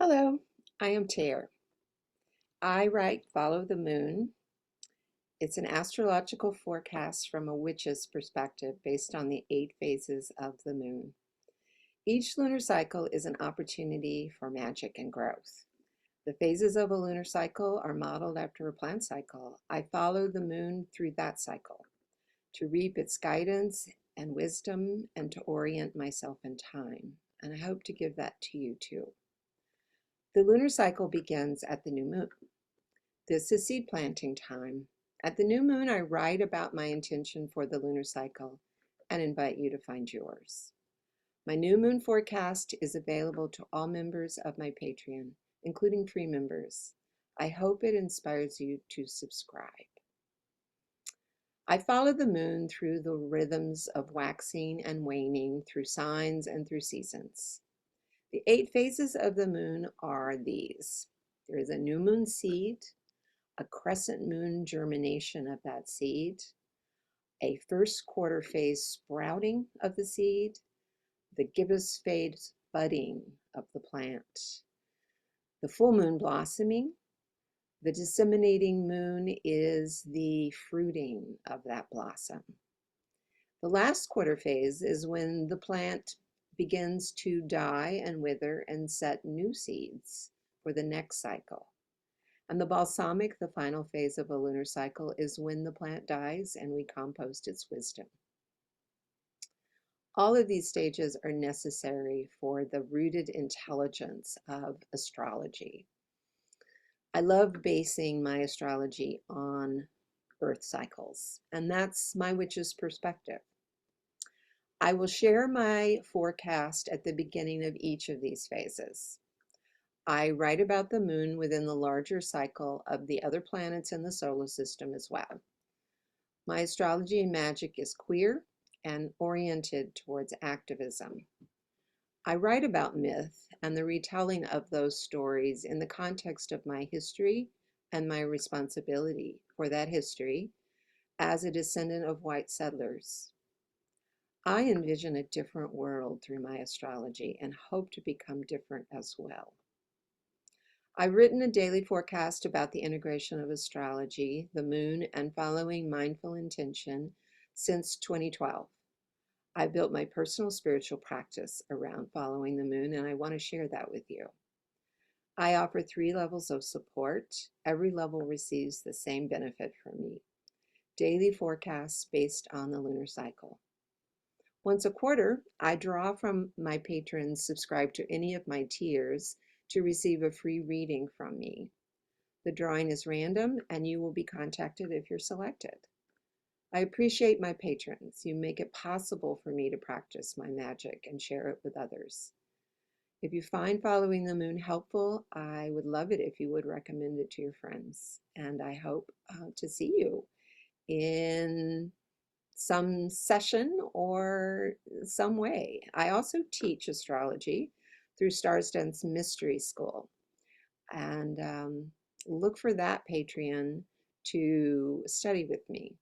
Hello, I am Tear. I write Follow the Moon. It's an astrological forecast from a witch's perspective based on the 8 phases of the moon. Each lunar cycle is an opportunity for magic and growth. The phases of a lunar cycle are modeled after a plant cycle. I follow the moon through that cycle to reap its guidance and wisdom and to orient myself in time. And I hope to give that to you too. The lunar cycle begins at the new moon. This is seed planting time. At the new moon, I write about my intention for the lunar cycle and invite you to find yours. My new moon forecast is available to all members of my Patreon, including free members. I hope it inspires you to subscribe. I follow the moon through the rhythms of waxing and waning, through signs and through seasons. The 8 phases of the moon are these. There is a new moon seed, a crescent moon germination of that seed, a first quarter phase sprouting of the seed, the gibbous phase budding of the plant, the full moon blossoming, the disseminating moon is the fruiting of that blossom. The last quarter phase is when the plant begins to die and wither and set new seeds for the next cycle. And the balsamic, the final phase of a lunar cycle, is when the plant dies and we compost its wisdom. All of these stages are necessary for the rooted intelligence of astrology. I love basing my astrology on earth cycles, and that's my witch's perspective. I will share my forecast at the beginning of each of these phases. I write about the moon within the larger cycle of the other planets in the solar system as well. My astrology and magic is queer and oriented towards activism. I write about myth and the retelling of those stories in the context of my history and my responsibility for that history as a descendant of white settlers. I envision a different world through my astrology and hope to become different as well. I've written a daily forecast about the integration of astrology, the moon, and following mindful intention since 2012. I built my personal spiritual practice around following the moon, and I want to share that with you. I offer 3 levels of support. Every level receives the same benefit from me. Daily forecasts based on the lunar cycle. Once a quarter, I draw from my patrons subscribed to any of my tiers to receive a free reading from me. The drawing is random, and you will be contacted if you're selected. I appreciate my patrons. You make it possible for me to practice my magic and share it with others. If you find following the moon helpful, I would love it if you would recommend it to your friends. And I hope to see you in some session or some way. I also teach astrology through Stars Dance Mystery School. And look for that Patreon to study with me.